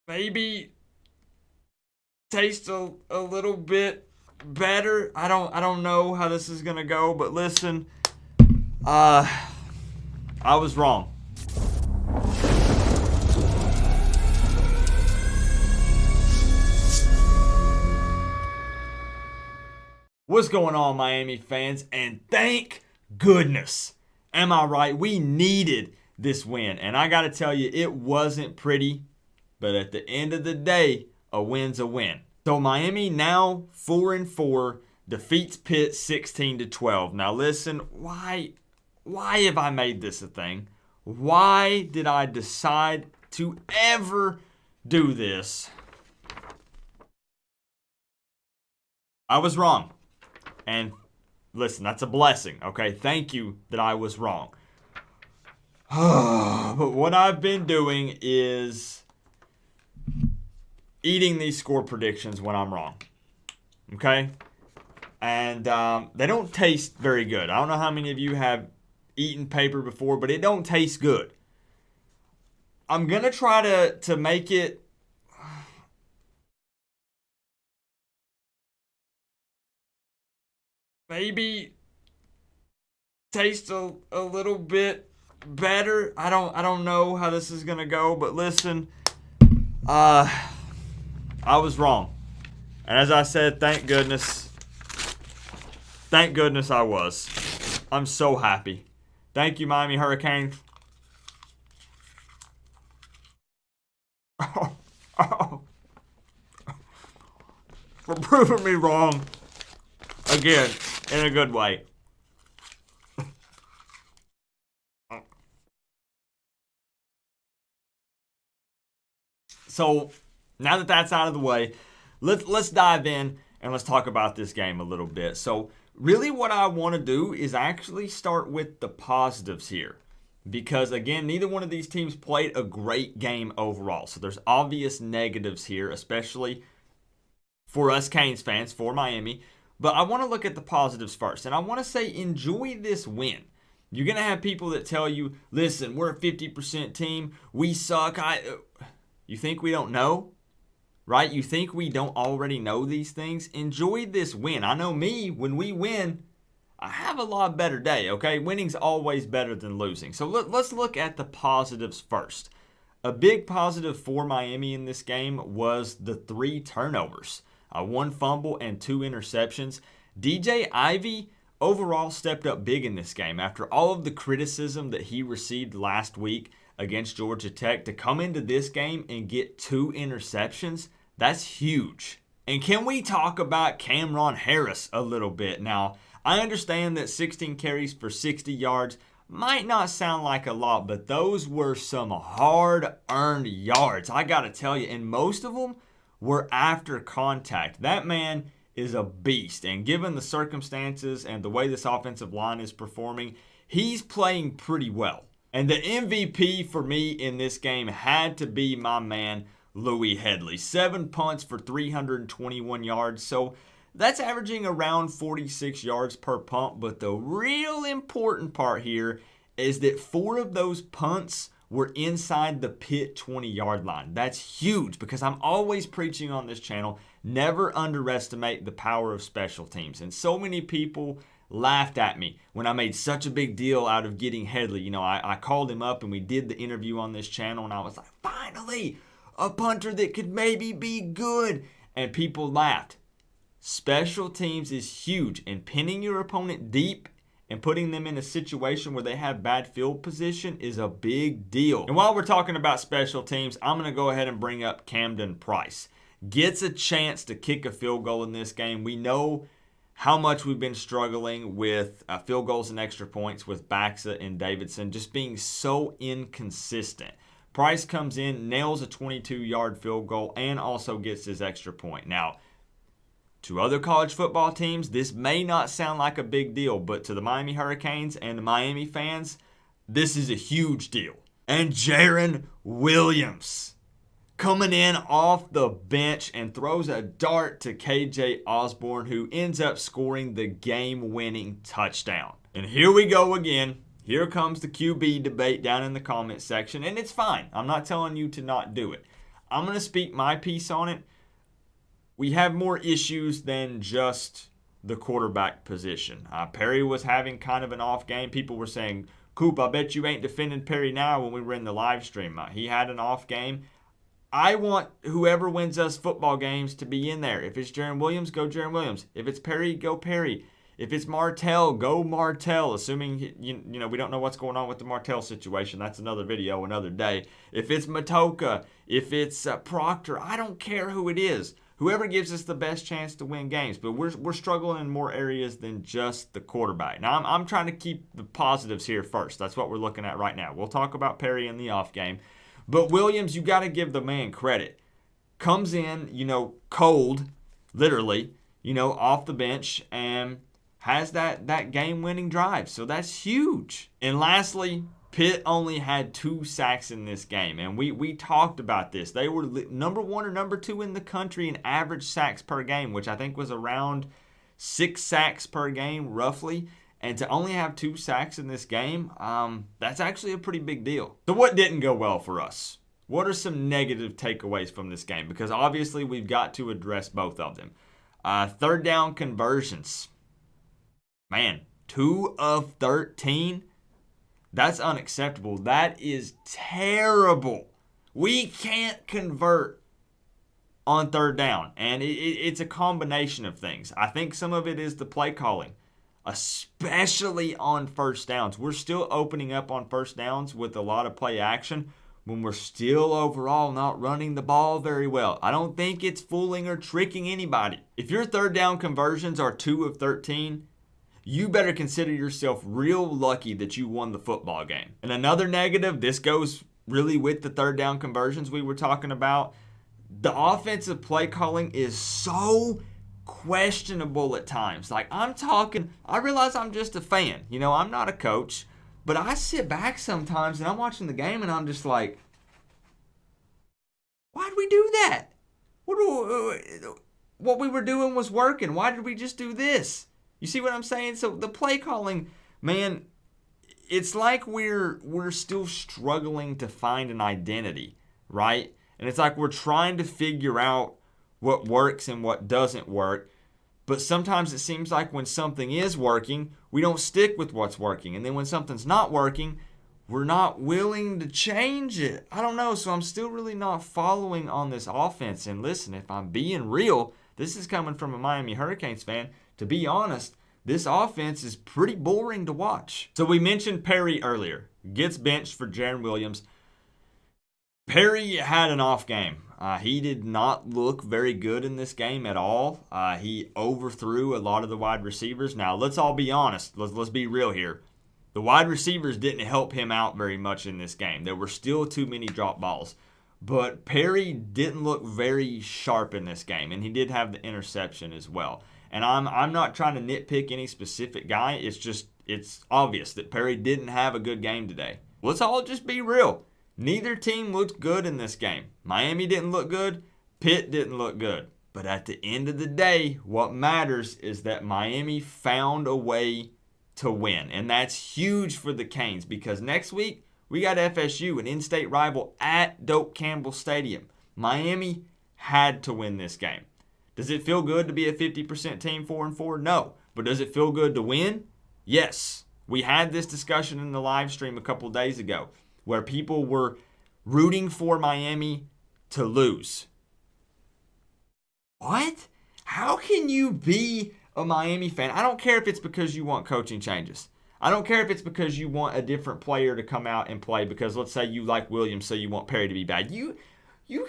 maybe taste a little bit better. I don't know how this is gonna go, but listen, uh, I was wrong. What's going on, Miami fans? And thank goodness, am I right? We needed this win, and I got to tell you, it wasn't pretty, but at the end of the day, a win's a win. So Miami now 4-4 defeats Pitt 16-12. Now listen, why have I made this a thing? Why did I decide to ever do this? I was wrong. And listen, that's a blessing, okay? Thank you that I was wrong. But what I've been doing is eating these score predictions when I'm wrong, okay? And they don't taste very good. I don't know how many of you have eaten paper before, but it don't taste good. I'm going to try to make it maybe taste a little bit better. I don't know how this is gonna go, but listen, I was wrong. And as I said, thank goodness I was. I'm so happy. Thank you, Miami Hurricanes. For proving me wrong again in a good way. So now that that's out of the way, let's dive in and let's talk about this game a little bit. So really what I want to do is actually start with the positives here. Because again, neither one of these teams played a great game overall. So there's obvious negatives here, especially for us Canes fans, for Miami. But I want to look at the positives first. And I want to say enjoy this win. You're going to have people that tell you, listen, we're a 50% team. We suck. You think we don't know? Right? You think we don't already know these things? Enjoy this win. I know me, when we win, I have a lot better day, okay? Winning's always better than losing. So let's look at the positives first. A big positive for Miami in this game was the 3 turnovers. 1 fumble and 2 interceptions. DJ Ivey overall stepped up big in this game. After all of the criticism that he received last week against Georgia Tech, to come into this game and get 2 interceptions, that's huge. And can we talk about Cameron Harris a little bit? Now, I understand that 16 carries for 60 yards might not sound like a lot, but those were some hard-earned yards, I gotta tell you, and most of them were after contact. That man is a beast, and given the circumstances and the way this offensive line is performing, he's playing pretty well. And the MVP for me in this game had to be my man, Louis Headley. 7 punts for 321 yards, so that's averaging around 46 yards per punt. But the real important part here is that 4 of those punts were inside the Pitt 20-yard line. That's huge because I'm always preaching on this channel, never underestimate the power of special teams. And so many people laughed at me when I made such a big deal out of getting Headley. You know, I called him up and we did the interview on this channel, and I was like, finally, a punter that could maybe be good. And people laughed. Special teams is huge, and pinning your opponent deep and putting them in a situation where they have bad field position is a big deal. And while we're talking about special teams, I'm going to go ahead and bring up Camden Price. Gets a chance to kick a field goal in this game. We know how much we've been struggling with field goals and extra points with Baxa and Davidson just being so inconsistent. Price comes in, nails a 22-yard field goal, and also gets his extra point. Now, to other college football teams, this may not sound like a big deal, but to the Miami Hurricanes and the Miami fans, this is a huge deal. And Jarren Williams coming in off the bench and throws a dart to KJ Osborne, who ends up scoring the game-winning touchdown. And here we go again. Here comes the QB debate down in the comment section, and it's fine. I'm not telling you to not do it. I'm going to speak my piece on it. We have more issues than just the quarterback position. Perry was having kind of an off game. People were saying, Coop, I bet you ain't defending Perry now when we were in the live stream. He had an off game. I want whoever wins us football games to be in there. If it's Jarren Williams, go Jarren Williams. If it's Perry, go Perry. If it's Martell, go Martell, assuming, you know, we don't know what's going on with the Martell situation. That's another video, another day. If it's Matoka, if it's Proctor, I don't care who it is. Whoever gives us the best chance to win games. But we're struggling in more areas than just the quarterback. Now, I'm trying to keep the positives here first. That's what we're looking at right now. We'll talk about Perry in the off game. But Williams, you got to give the man credit. Comes in, you know, cold, literally, you know, off the bench, and has that game-winning drive. So that's huge. And lastly, Pitt only had 2 sacks in this game, and we talked about this. They were number 1 or number 2 in the country in average sacks per game, which I think was around 6 sacks per game, roughly. And to only have 2 sacks in this game, that's actually a pretty big deal. So what didn't go well for us? What are some negative takeaways from this game? Because obviously we've got to address both of them. Third down conversions. Man, 2 of 13? That's unacceptable. That is terrible. We can't convert on third down. And it's a combination of things. I think some of it is the play calling, especially on first downs. We're still opening up on first downs with a lot of play action when we're still overall not running the ball very well. I don't think it's fooling or tricking anybody. If your third down conversions are 2 of 13, you better consider yourself real lucky that you won the football game. And another negative, this goes really with the third down conversions we were talking about. The offensive play calling is so questionable at times. Like, I realize I'm just a fan. You know, I'm not a coach. But I sit back sometimes and I'm watching the game and I'm just like, why'd we do that? What we were doing was working. Why did we just do this? You see what I'm saying? So the play calling, man, it's like we're still struggling to find an identity, right? And it's like we're trying to figure out what works and what doesn't work. But sometimes it seems like when something is working, we don't stick with what's working. And then when something's not working, we're not willing to change it. I don't know. So I'm still really not following on this offense. And listen, if I'm being real, this is coming from a Miami Hurricanes fan. To be honest, this offense is pretty boring to watch. So we mentioned Perry earlier. Gets benched for Jarren Williams. Perry had an off game. He did not look very good in this game at all. He overthrew a lot of the wide receivers. Now, let's all be honest. Let's be real here. The wide receivers didn't help him out very much in this game. There were still too many drop balls. But Perry didn't look very sharp in this game, and he did have the interception as well. And I'm not trying to nitpick any specific guy. It's obvious that Perry didn't have a good game today. Let's all just be real. Neither team looked good in this game. Miami didn't look good. Pitt didn't look good. But at the end of the day, what matters is that Miami found a way to win. And that's huge for the Canes because next week we got FSU, an in-state rival, at Doak Campbell Stadium. Miami had to win this game. Does it feel good to be a 50% team 4-4? No. But does it feel good to win? Yes. We had this discussion in the live stream a couple days ago where people were rooting for Miami to lose. What? How can you be a Miami fan? I don't care if it's because you want coaching changes. I don't care if it's because you want a different player to come out and play because let's say you like Williams so you want Perry to be bad. You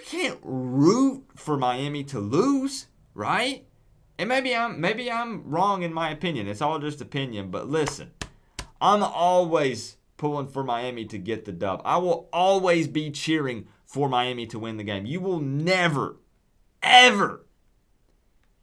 can't root for Miami to lose, right? And maybe I'm wrong in my opinion. It's all just opinion, but listen. I'm always pulling for Miami to get the dub. I will always be cheering for Miami to win the game. You will never, ever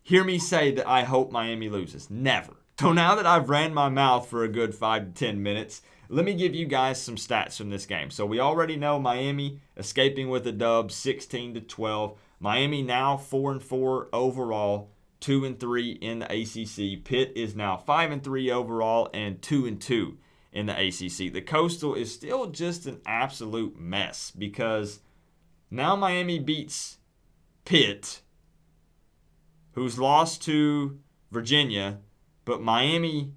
hear me say that I hope Miami loses. Never. So now that I've ran my mouth for a good 5 to 10 minutes, let me give you guys some stats from this game. So we already know Miami escaping with a dub, 16-12. Miami now 4-4 overall, 2-3 in the ACC. Pitt is now 5-3 overall and 2-2 in the ACC. The Coastal is still just an absolute mess because Now Miami beats Pitt, who's lost to Virginia, but Miami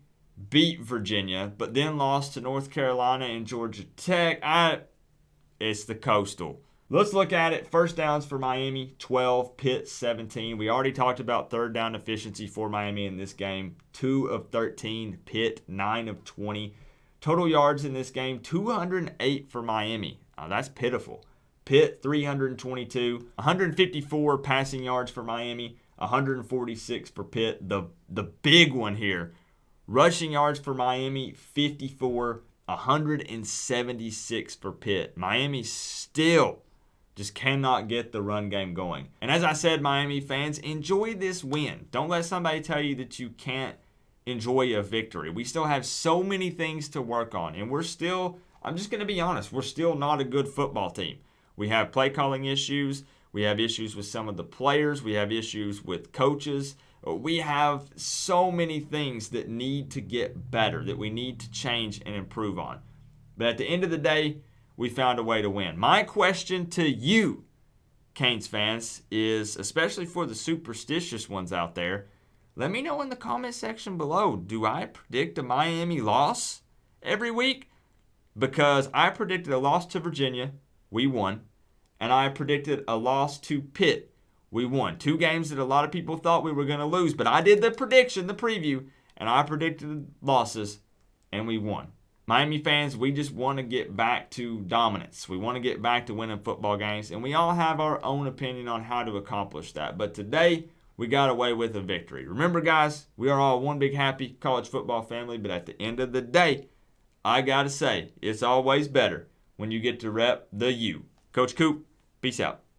beat Virginia, but then lost to North Carolina and Georgia Tech. It's the Coastal. Let's look at it. First downs for Miami, 12. Pitt, 17. We already talked about third down efficiency for Miami in this game. 2 of 13. Pitt, 9 of 20. Total yards in this game, 208 for Miami. That's pitiful. Pitt, 322. 154 passing yards for Miami. 146 for Pitt. The big one here. Rushing yards for Miami, 54. 176 for Pitt. Miami still just cannot get the run game going. And as I said, Miami fans, enjoy this win. Don't let somebody tell you that you can't enjoy a victory. We still have so many things to work on. And we're still, I'm just going to be honest, we're still not a good football team. We have play calling issues. We have issues with some of the players. We have issues with coaches. We have so many things that need to get better, that we need to change and improve on. But at the end of the day, we found a way to win. My question to you, Canes fans, is, especially for the superstitious ones out there, let me know in the comment section below, do I predict a Miami loss every week? Because I predicted a loss to Virginia, we won, and I predicted a loss to Pitt. We won. 2 games that a lot of people thought we were going to lose. But I did the prediction, the preview, and I predicted losses, and we won. Miami fans, we just want to get back to dominance. We want to get back to winning football games, and we all have our own opinion on how to accomplish that. But today, we got away with a victory. Remember, guys, we are all one big happy college football family, but at the end of the day, I got to say, it's always better when you get to rep the U. Coach Coop, peace out.